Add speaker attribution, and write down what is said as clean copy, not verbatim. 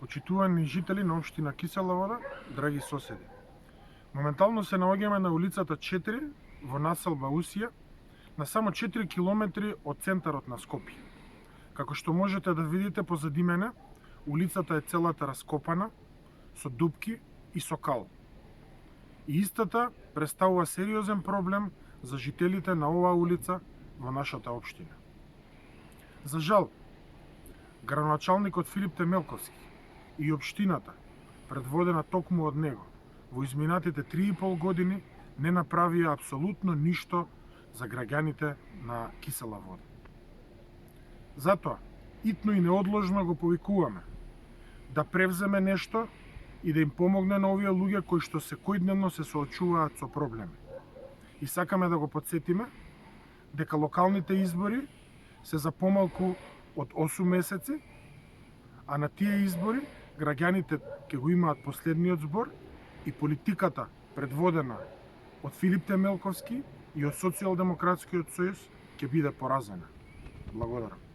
Speaker 1: Почитувани жители на општина Кисела Вода, драги соседи. Моментално се наоѓаме на улицата 4 во населба Усија, на само 4 километри од центарот на Скопје. Како што можете да видите позади мене, улицата е целата раскопана, со дупки и со кал. И истата представува сериозен проблем за жителите на оваа улица во нашата општина. За жал, градоначалникот Филип Темелковски и општината, предводена токму од него, во изминатите 3,5 години не направија апсолутно ништо за граѓаните на Кисела Вода. Затоа, итно и неодложно го повикуваме да превземе нешто и да им помогне на овие луѓе кои што секојдневно се соочуваат со проблеми. И сакаме да го потсетиме дека локалните избори се за помалку од 8 месеци, а на тие избори граѓаните ќе го имаат последниот збор и политиката предводена од Филип Темелковски и од Социјалдемократскиот сојуз ќе биде поразена. Благодарам.